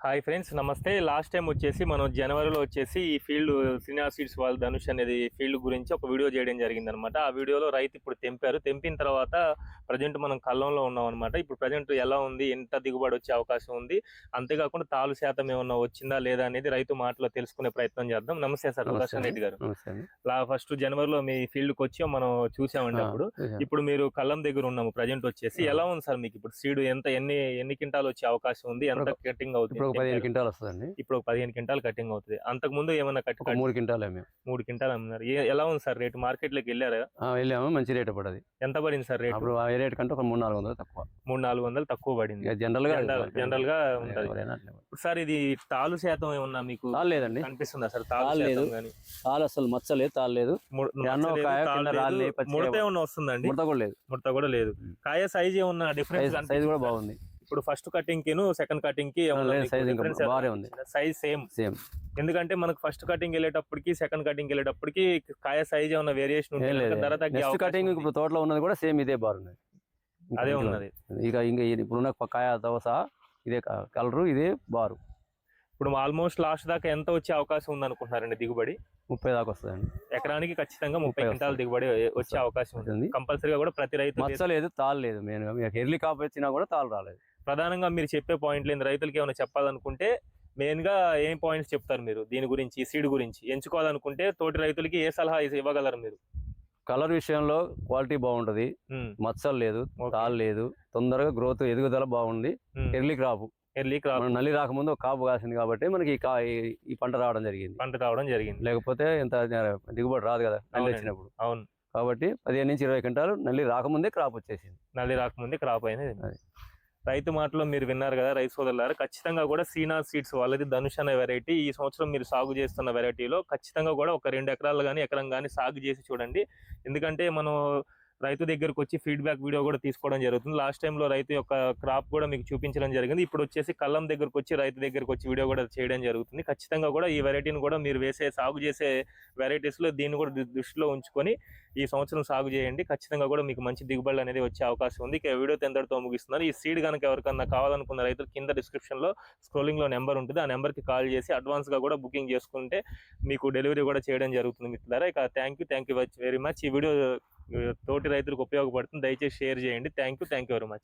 Hi friends, నమస్తే. Last time వచ్చేసి మనం జనవరిలో వచ్చేసి ఈ ఫీల్డ్ శ్రీనివాస్ సీడ్స్ వాళ్ళ ధనుష్ అనేది ఫీల్డ్ గురించి ఒక వీడియో చేయడం జరిగింది అనమాట. ఆ వీడియోలో రైతు ఇప్పుడు తెంపిన తర్వాత ప్రజెంట్ మనం కళ్ళంలో ఉన్నాం అనమాట. ఇప్పుడు ప్రజెంట్ ఎలా ఉంది, ఎంత దిగుబడి వచ్చే అవకాశం ఉంది, అంతేకాకుండా తాలు శాతం ఏమన్నా వచ్చిందా లేదా అనేది రైతు మాటలో తెలుసుకునే ప్రయత్నం చేద్దాం. నమస్తే సార్ సుదర్శన్ రెడ్డి గారు. ఫస్ట్ జనవరిలో మీ ఫీల్డ్ కి వచ్చి మనం చూసామండి. అప్పుడు ఇప్పుడు మీరు కళ్ళం దగ్గర ఉన్నాము. ప్రజెంట్ వచ్చేసి ఎలా ఉంది సార్ మీకు ఇప్పుడు సీడ్ ఎన్ని క్వింటాలు వచ్చే అవకాశం ఉంది, ఎంత కటింగ్ అవుతుంది? 15 క్వింటాలు వస్తుందండి. ఇప్పుడు 15 క్వింటాల్ కటింగ్ అవుతుంది. అంతకు ముందు ఏమన్నా 3 క్వింటాలు 3 క్వింటాల్ అమ్మినారు. ఎలా ఉంది సార్ రేటు? మార్కెట్ లోకి వెళ్ళారా? వెళ్ళాము, మంచి రేటు పడది. ఎంత పడింది సార్ రేటు? అప్పుడు ఏ రేట్ కంటే ఒక 300-400 తక్కువ. 300-400 తక్కువ పడింది. జనరల్ గా ఉంటుంది సార్. ఇది తాలు శాతం ఏమన్నా మీకు లేదండి కనిపిస్తుందా సార్? లేదు, తాలు అసలు మచ్చలేదు, తాలు లేదు. ముడత ఏమన్నా వస్తుందండి? ముడత కూడా లేదు. కాయ సైజ్ ఏమన్నా డిఫరెన్స్? సైజ్ కూడా బాగుంది. ఇప్పుడు ఫస్ట్ కటింగ్ కి సెకండ్ కటింగ్ కి సైజ్ సేమ్. ఎందుకంటే మనకు ఫస్ట్ కటింగ్ వెళ్ళేటప్పటికి సెకండ్ కటింగ్ వెళ్ళేటప్పటికి కాయ సైజ్ ఏమన్నా వేరియేషన్ ఉంటుంది. కటింగ్ ఇప్పుడు తోటలో ఉన్నది కూడా సేమ్ ఇదే బాగున్నది, అదే ఉన్నది. ఇంకా ఇప్పుడున్న కాయ దోస ఇదే కలరు, ఇదే బారు. ఇప్పుడు ఆల్మోస్ట్ లాస్ట్ దాకా ఎంత వచ్చే అవకాశం ఉంది అనుకుంటున్నారండి? దిగుబడి 30 దాకా వస్తుందండి. ఎకరానికి ఖచ్చితంగా 30 క్వింటాల్ దిగుబడి వచ్చే అవకాశం ఉంటుంది కంపల్సరీగా. కూడా ప్రతి రైతు మచ్చలేదు, తాలు లేదు. ఎర్లీ కాపు వచ్చినా కూడా తాలు రాలేదు. ప్రధానంగా మీరు చెప్పే పాయింట్లు ఏంది? రైతులకి ఏమైనా చెప్పాలనుకుంటే మెయిన్ గా ఏం పాయింట్స్ చెప్తారు మీరు దీని గురించి, సీడ్ గురించి ఎంచుకోవాలనుకుంటే తోటి రైతులకి ఏ సలహా ఇవ్వగలరు మీరు? కలర్ విషయంలో క్వాలిటీ బాగుంటది, మచ్చలు లేదు, తాలు లేదు, తొందరగా గ్రోత్ ఎదుగుదల బాగుంది. ఎర్లీ క్రాప్ నల్లి రాకముందు ఒక కాపు కాసింది కాబట్టి మనకి ఈ పంట రావడం జరిగింది. లేకపోతే ఎంత దిగుబడి రాదు కదా నల్లి వచ్చినప్పుడు. అవును. కాబట్టి 15 నుంచి 20 క్వింటాలు నల్లి రాకముందే క్రాప్ వచ్చేసింది. నల్లి రాకముందే క్రాప్ అయినది. రైతు మాటలో మీరు విన్నారు కదా రైతు సోదరులారా. ఖచ్చితంగా కూడా శ్రీనివాస్ సీడ్స్ వాళ్ళది ధనుష్ అనే వెరైటీ ఈ సంవత్సరం మీరు సాగు చేస్తున్న వెరైటీలో ఖచ్చితంగా కూడా ఒక 2 ఎకరాలు కానీ ఎకరం కానీ సాగు చేసి చూడండి. ఎందుకంటే మనం రైతు దగ్గరకు వచ్చి ఫీడ్బ్యాక్ వీడియో కూడా తీసుకోవడం జరుగుతుంది. లాస్ట్ టైంలో రైతు యొక్క క్రాప్ కూడా మీకు చూపించడం జరిగింది. ఇప్పుడు వచ్చేసి కళ్ళం దగ్గరకు వచ్చి రైతు దగ్గరకు వచ్చి వీడియో కూడా చేయడం జరుగుతుంది. ఖచ్చితంగా కూడా ఈ వెరైటీని కూడా మీరు సాగు చేసే వెరైటీస్లో దీన్ని కూడా దృష్టిలో ఉంచుకొని ఈ సంవత్సరం సాగు చేయండి. ఖచ్చితంగా కూడా మీకు మంచి దిగుబడులు అనేది వచ్చే అవకాశం ఉంది. ఇక వీడియో ఎంతటితో ముగిస్తున్నారు. ఈ సీడ్ కనుక ఎవరికన్నా కావాలనుకున్న రైతులు కింద డిస్క్రిప్షన్లో స్క్రోలింగ్లో నెంబర్ ఉంటుంది. ఆ నెంబర్కి కాల్ చేసి అడ్వాన్స్గా కూడా బుకింగ్ చేసుకుంటే మీకు డెలివరీ కూడా చేయడం జరుగుతుంది మిత్రులారా. ఇక థ్యాంక్ యూ వెరీ మచ్. ఈ వీడియో తోటి రైతులకు ఉపయోగపడుతుంది. దయచేసి షేర్ చేయండి. Thank you very much.